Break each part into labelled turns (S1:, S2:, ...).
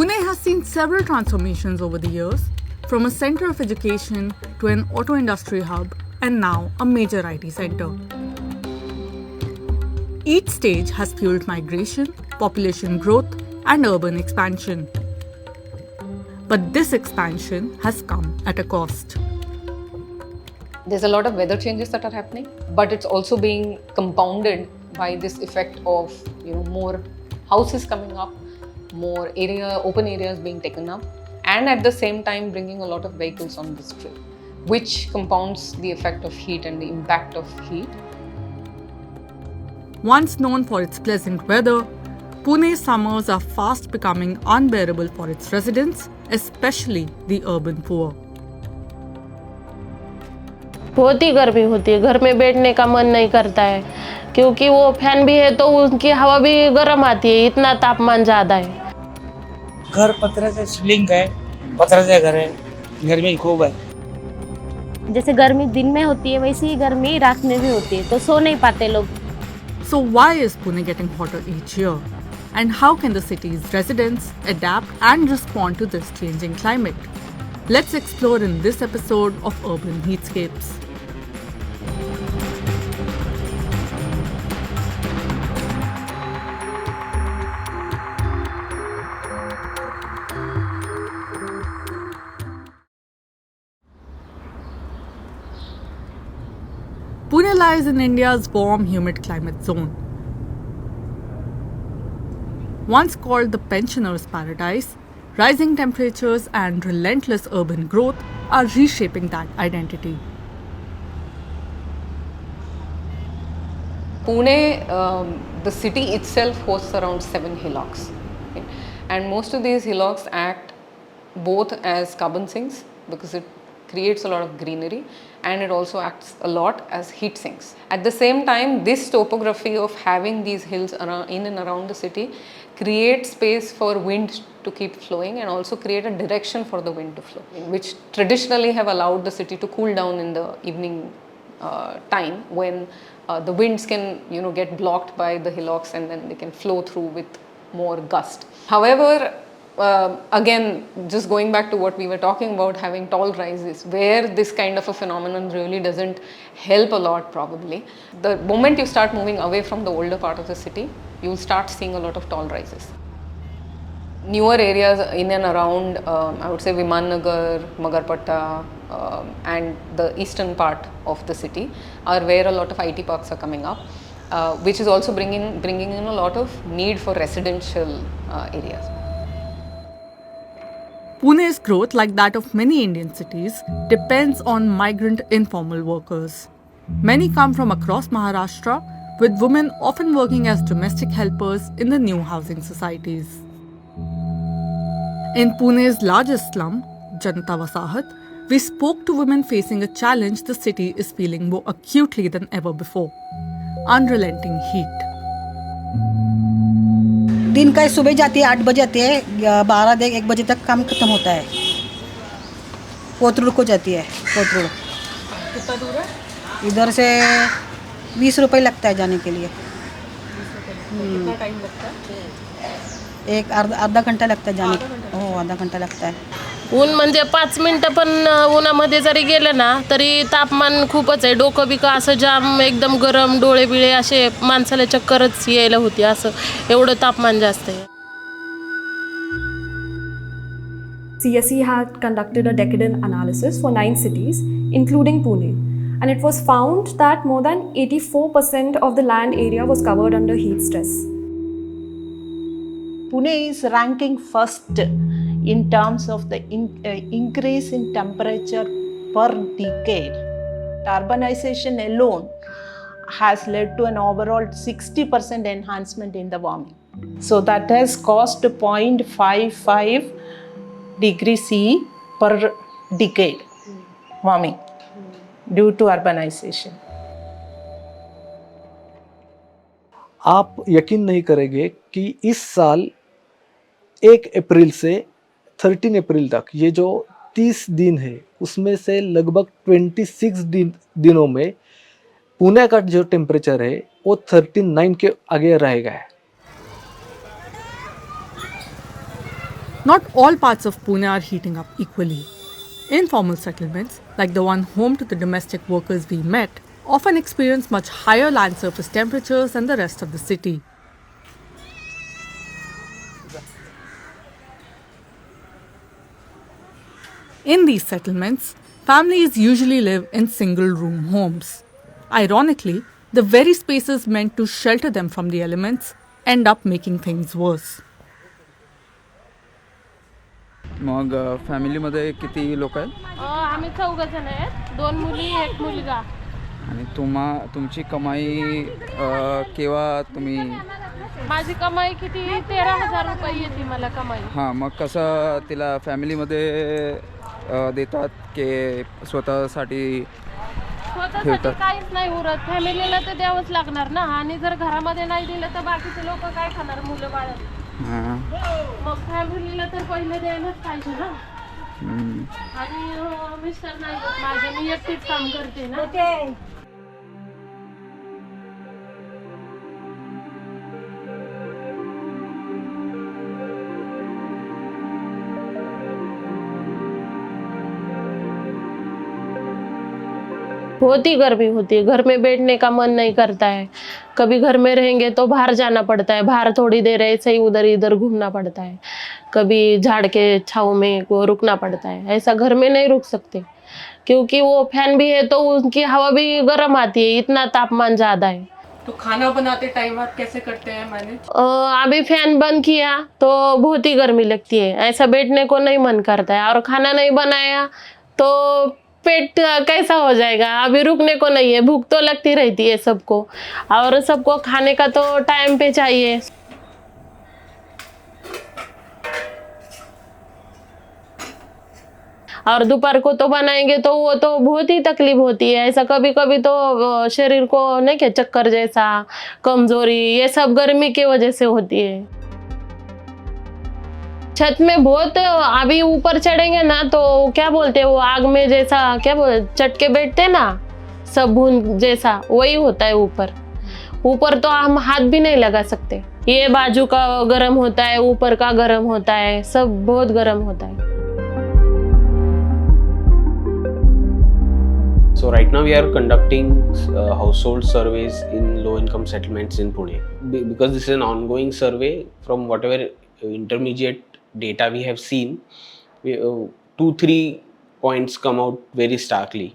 S1: Pune has seen several transformations over the years, from a center of education to an auto industry hub and now a major IT center. Each stage has fueled migration, population growth, and urban expansion. But this expansion has come at a cost.
S2: There's a lot of weather changes that are happening, but it's also being compounded by this effect of more houses coming up, more open areas being taken up, and at the same time bringing a lot of vehicles on the street, which compounds the effect of heat and the impact of heat.
S1: Once known for its pleasant weather, Pune's summers are fast becoming unbearable for its residents, especially the urban poor.
S3: बहुत ही गर्मी होती है, घर में बैठने का मन नहीं करता है क्योंकि वो फैन भी है तो उनकी हवा भी गर्म आती है, इतना तापमान ज़्यादा है।
S4: घर पत्र्याचं सिलिंग है, पत्र्याचं घर है, गर्मी खूब है।
S5: जैसे गर्मी दिन में होती है वैसे ही गर्मी रात में भी होती है, तो सो नहीं पाते लोग।
S1: So why is Pune getting hotter each year? And how can the city's residents adapt and respond to this changing climate? Let's explore in this episode of Urban Heatscapes. Pune lies in India's warm, humid climate zone. Once called the pensioners' paradise, rising temperatures and relentless urban growth are reshaping that identity.
S2: Pune, the city itself hosts around 7 hillocks, right? And most of these hillocks act both as carbon sinks because it creates a lot of greenery, and it also acts a lot as heat sinks. At the same time, this topography of having these hills in and around the city creates space for wind to keep flowing and also create a direction for the wind to flow, which traditionally have allowed the city to cool down in the evening time when the winds can get blocked by the hillocks and then they can flow through with more gust. However, again, just going back to what we were talking about, having tall rises, where this kind of a phenomenon really doesn't help a lot probably. The moment you start moving away from the older part of the city, you'll start seeing a lot of tall rises. Newer areas in and around, I would say Viman-Nagar, Magarpatta, and the eastern part of the city are where a lot of IT parks are coming up, which is also bringing in a lot of need for residential areas.
S1: Pune's growth, like that of many Indian cities, depends on migrant informal workers. Many come from across Maharashtra, with women often working as domestic helpers in the new housing societies. In Pune's largest slum, Janata Wasahat, we spoke to women facing a challenge the city is feeling more acutely than ever before: unrelenting heat.
S6: दिन का सुबह जाती है 8 बजे आती है, 12-1 बजे तक काम खत्म होता है। कोथरूड को जाती है। कोथरूड
S1: कितना दूर है?
S6: इधर से 20 रुपये लगता है जाने के लिए।
S1: कितना टाइम लगता है?
S6: एक आधा घंटा लगता है जाने। हो, आधा घंटा लगता है।
S3: ऊन म्हणजे 5 मिनिटं पण उन्हामध्ये जरी गेलं ना तरी तापमान खूपच आहे, डोकं बिकं असं जाम एकदम गरम, डोळे बिळे असे माणसाला चक्करच यायला होती, असं एवढं तापमान जास्त आहे.
S7: CSE had conducted a decadal analysis for 9 cities, including Pune, and it was found that more than 84% of the land area was covered under heat stress.
S8: Pune is ranking first in terms of the increase in temperature per decade. Urbanization alone has led to an overall 60% enhancement in the warming. So that has caused 0.55 degrees C per decade warming due to urbanization.
S9: आप यकीन नहीं करेंगे कि इस साल 1 अप्रैल से 13 अप्रैल तक ये जो 30 दिन है उसमें से लगभग 26 दिनों में पुणे का जो टेम्परेचर है वो 39 के आगे रहेगा है।
S1: Not all parts of Pune are heating up equally. Informal settlements, like the one home to the domestic workers we met, often experience much higher land surface temperatures than the rest of the city. In these settlements, families usually live in single-room homes. Ironically, the very spaces meant to shelter them from the elements end up making things worse.
S10: मग फॅमिलीमध्ये किती लोक आहेत
S3: आम्ही 4 जण आहेत, 2 मुली 1 मुलगा.
S10: आणि तुमची कमाई केव्हा तुम्ही
S3: माझी कमाई किती 13,000 रुपये येते मला कमाई.
S10: हां मग कसं तिला फॅमिलीमध्ये देतात की स्वतःसाठी
S3: स्वतःसाठी काहीच नाही उरत, फॅमिलीला तर द्यावंच लागणार ना. आणि जर घरामध्ये नाही दिलं तर बाकीचे लोक काय खाणार, मुलं बाळ.
S10: हां
S3: मग फॅमिलीला तर पहिले द्यायलाच पाहिजे ना. आणि मिस्टर नाही देत माझे, मी एकटीच काम करते ना. बहुत ही गर्मी होती है, घर में बैठने का मन नहीं करता है. कभी घर में रहेंगे तो बाहर जाना पड़ता है, बाहर थोड़ी देर ऐसे ही उधर इधर घूमना पड़ता है. कभी झाड़ के छाँव में वो रुकना पड़ता है. ऐसा घर में नहीं रुक सकते क्योंकि वो फैन भी है तो उनकी हवा भी गर्म आती है, इतना तापमान ज़्यादा है.
S1: तो खाना बनाते टाइम आप कैसे करते हैं मैनेज?
S3: अभी फैन बंद किया तो बहुत ही गर्मी लगती है, ऐसा बैठने को नहीं मन करता है. और खाना नहीं बनाया तो पेट कैसा हो जाएगा. अभी रुकने को नहीं है, भूख तो लगती रहती है सबको, और सबको खाने का तो टाइम पे चाहिए. और दोपहर को तो बनाएंगे तो वो तो बहुत ही तकलीफ होती है. ऐसा कभी कभी तो शरीर को नहीं क्या चक्कर जैसा, कमजोरी, ये सब गर्मी की वजह से होती है. छत में बहुत, अभी ऊपर चढ़ेंगे ना तो क्या बोलते हैं वो आग में जैसा, क्या बोलते चटके बैठते ना, सब भून जैसा वही होता है. ऊपर तो हम हाथ भी नहीं लगा सकते. ये बाजू का गर्म होता है, ऊपर का गर्म होता है, सब बहुत गर्म होता है.
S11: So right now we are conducting household surveys in low-income settlements in Pune. Because this is an ongoing survey, from whatever intermediate data we have seen, 2-3 points come out very starkly.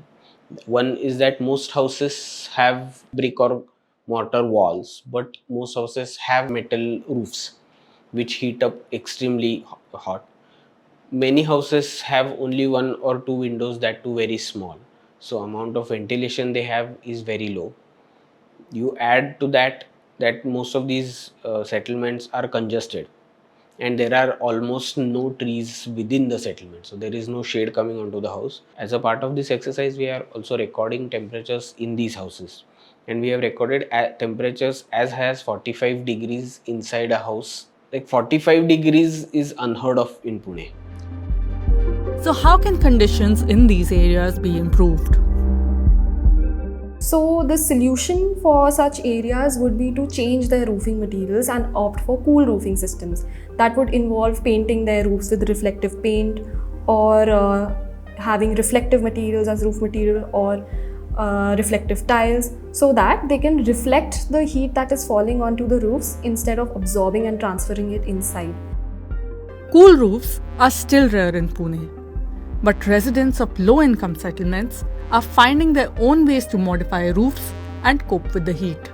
S11: One is that most houses have brick or mortar walls, but most houses have metal roofs which heat up extremely hot. Many houses have only 1 or 2 windows, that too very small. So amount of ventilation they have is very low. You add to that most of these settlements are congested, and there are almost no trees within the settlement, so there is no shade coming onto the house. As a part of this exercise, we are also recording temperatures in these houses, and we have recorded temperatures as high as 45 degrees inside a house. Like 45 degrees is unheard of in Pune.
S1: So how can conditions in these areas be improved?
S7: So the solution for such areas would be to change their roofing materials and opt for cool roofing systems. That would involve painting their roofs with reflective paint, or having reflective materials as roof material, or reflective tiles, so that they can reflect the heat that is falling onto the roofs instead of absorbing and transferring it inside.
S1: Cool roofs are still rare in Pune, but residents of low-income settlements are finding their own ways to modify roofs and cope with the heat.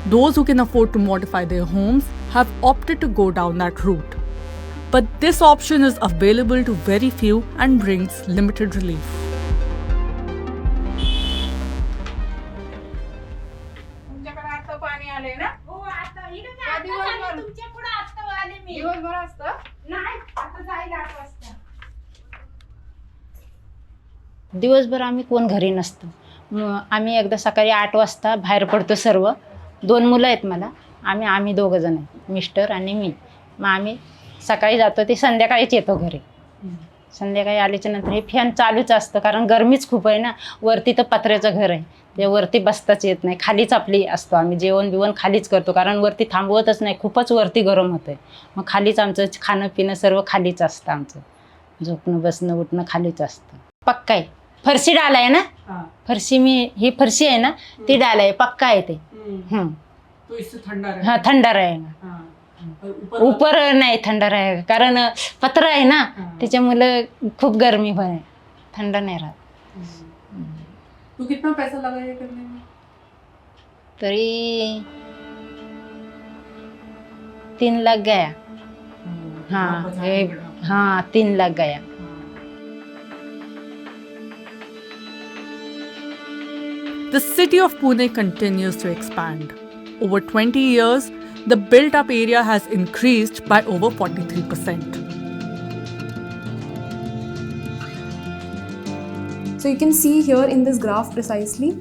S1: Those who can afford to modify their homes have opted to go down that route. But this option is available to very few and brings limited relief.
S12: दिवसभर आम्ही कोण घरी नसतो. आम्ही एकदा सकाळी 8 वाजता बाहेर पडतो सर्व. 2 मुलं आहेत मला. आम्ही 2 जण आहेत, मिस्टर आणि मी. मग आम्ही सकाळी जातो ते संध्याकाळीच येतो घरी. संध्याकाळी आल्याच्या नंतर हे फॅन चालूच असतं, कारण गरमीच खूप आहे ना. वरती तर पत्र्याचं घर आहे, ते वरती बसताच येत नाही. खालीच आपली असतो, आम्ही जेवण बिवण खालीच करतो, कारण वरती थांबवतच नाही, खूपच वरती गरम होतं आहे. मग खालीच आमचं खाणं पिणं सर्व खालीच असतं, आमचं झोपणं बसणं उठणं खालीच असतं. पक्का आहे, फरशी डाल आहे ना, फरशी ही फरशी आहे ना ती डाल आहे, पक्का आहे ते. हाँ थंडा रहेगा, ऊपर नाही थंडा रहेगा, कारण पत्र आहे ना त्याच्यामुळे खूप गर्मी होय, थंडा नाही राहत.
S1: तो कितना पैसा लगा ये करने में?
S12: तरी 3 लाख गया. हाँ 3 लाख गया.
S1: The city of Pune continues to expand. Over 20 years, the built-up area has increased by over 43%.
S7: So you can see here in this graph precisely,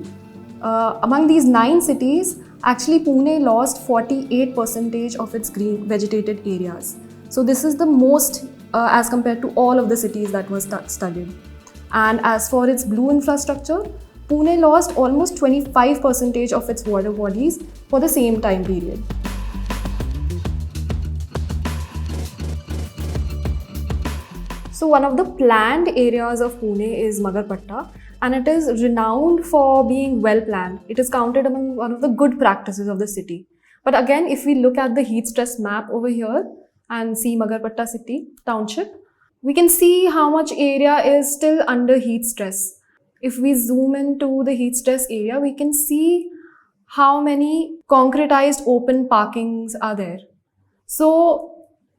S7: among these 9 cities, actually Pune lost 48% of its green vegetated areas. So this is the most as compared to all of the cities that were studied. And as for its blue infrastructure, Pune lost almost 25% of its water bodies for the same time period. So one of the planned areas of Pune is Magarpatta, and it is renowned for being well planned. It is counted among one of the good practices of the city. But again, if we look at the heat stress map over here and see Magarpatta city township, we can see how much area is still under heat stress. If we zoom into the heat stress area, we can see how many concretized open parkings are there. So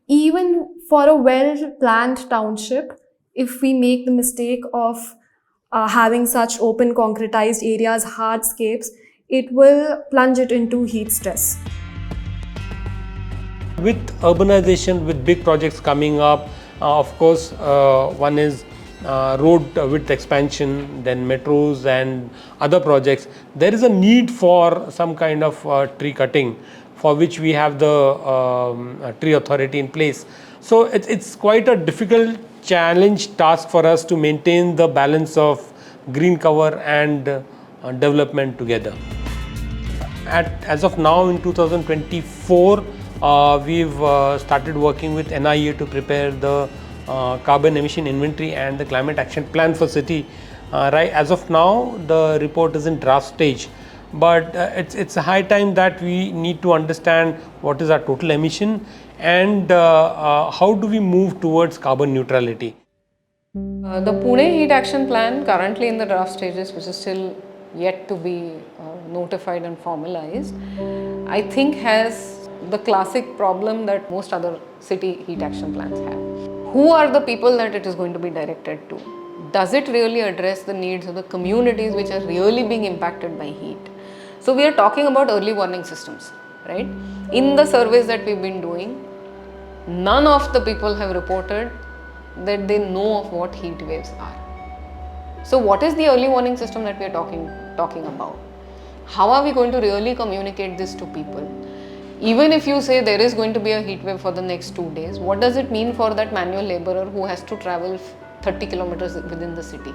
S7: even for a well-planned township, if we make the mistake of having such open concretized areas, hardscapes, it will plunge it into heat stress.
S13: With urbanization, with big projects coming up, of course, one is road width expansion, then metros and other projects. There is a need for some kind of tree cutting, for which we have the tree authority in place. So it's quite a difficult challenge task for us to maintain the balance of green cover and development together. As of now in 2024, we've started working with NIA to prepare the carbon emission inventory and the climate action plan for city. Right, as of now the report is in draft stage, but it's a high time that we need to understand what is our total emission and how do we move towards carbon neutrality.
S2: The Pune Heat Action Plan, currently in the draft stages, which is still yet to be notified and formalized, I think has the classic problem that most other city heat action plans have. Who are the people that it is going to be directed to? Does it really address the needs of the communities which are really being impacted by heat? So we are talking about early warning systems, right? In the surveys that we've been doing, none of the people have reported that they know of what heat waves are. So what is the early warning system that we are talking about? How are we going to really communicate this to people? Even if you say there is going to be a heat wave for the next 2 days, what does it mean for that manual laborer who has to travel 30 kilometers within the city?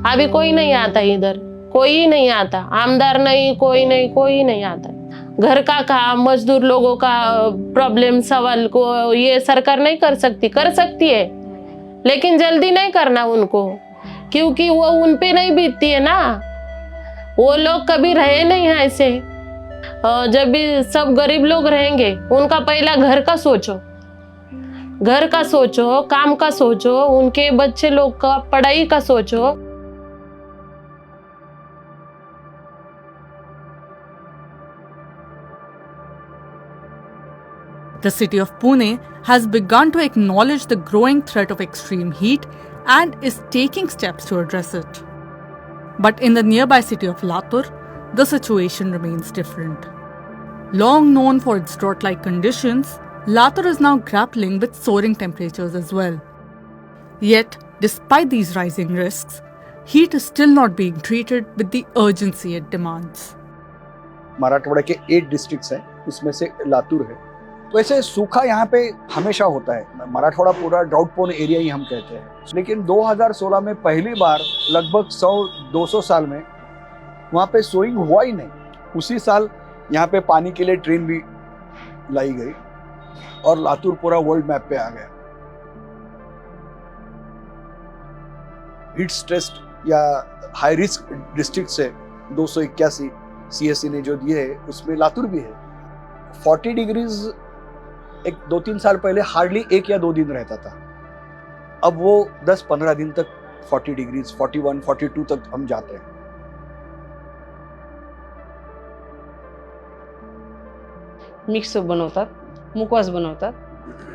S3: अभी कोई नहीं आता इधर, कोई नहीं आता, आमदार नहीं, कोई नहीं आता. घर का काम, मजदूर लोगों का प्रॉब्लम सवाल को ये सरकार नहीं कर सकती है, लेकिन जल्दी नहीं करना उनको, क्योंकि वो उन पे नहीं बीतती है ना. वो लोग कभी रहे नहीं हैं ऐसे. जब भी सब गरीब लोग रहेंगे, उनका पहला घर का सोचो, काम का सोचो, उनके बच्चे लोग का पढ़ाई का सोचो.
S1: The city of Pune has begun to acknowledge the growing threat of extreme heat and is taking steps to address it. But in the nearby city of Latur, the situation remains different. Long known for its drought-like conditions, Latur is now grappling with soaring temperatures as well. Yet, despite these rising risks, heat is still not being treated with the urgency it demands.
S14: Marathwada के 8 districts हैं, उसमें से लातूर है। वैसे सूखा यहाँ पे हमेशा होता है, मराठवाड़ा पूरा ड्राउट प्रोन एरिया ही हम कहते हैं, लेकिन 2016 में पहली बार लगभग 100-200 साल में वहाँ पे सोइंग हुआ ही नहीं। उसी साल यहाँ पे पानी के लिए ट्रेन भी लाई गई और लातूर पूरा वर्ल्ड मैप पे आ गया। हीट स्ट्रेस या हाई रिस्क डिस्ट्रिक्ट से 281 CSE ने जो दिए है उसमें लातूर भी है। 40 डिग्रीज एक 2-3 साल पहले हार्डली 1 या 2 दिन रहता था, अब वो 10-15 दिन तक 40 डिग्रीज 41-42 तक हम जाते हैं।
S15: मिक्स बनवतात, मुखवास बनवतात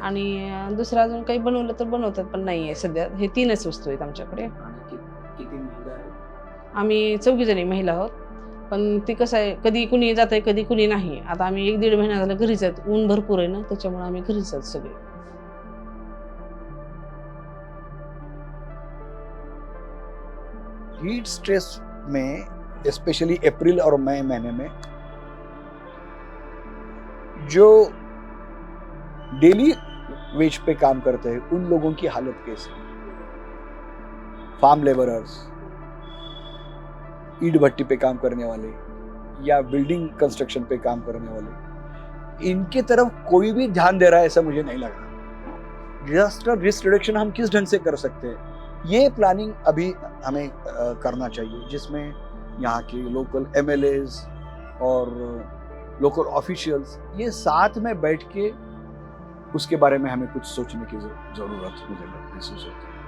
S15: आणि दुसरं अजून काही बनवलं तर बनवतात, पण नाही आहे सध्या। हे 3च वस्तू आहेत आमच्याकडे। आम्ही 4 जणी महिला आहोत, पण ते कसं आहे कधी कुणी जात आहे कधी कुणी नाही। आता आम्ही 1-1.5 महिना झाला घरीच आहेत, ऊन भरपूर आहे ना, त्याच्यामुळे आम्ही घरीच आहोत सगळे।
S14: हीट स्ट्रेस में स्पेशली अप्रैल और मई महीने में जो डेली वेज पे काम करते हैं उन लोगों की हालत कैसी? फार्म लेबरर्स, ईंट भट्टी पे काम करने वाले या बिल्डिंग कंस्ट्रक्शन पे काम करने वाले, इनके तरफ कोई भी ध्यान दे रहा है ऐसा मुझे नहीं लग रहा। डिजास्टर रिस्क रिडक्शन हम किस ढंग से कर सकते हैं, ये प्लानिंग अभी हमें करना चाहिए, जिसमें यहाँ के लोकल MLAs और लोकल ऑफिशियल्स ये साथ में बैठ के उसके बारे में हमें कुछ सोचने की जरूरत मुझे महसूस होती है।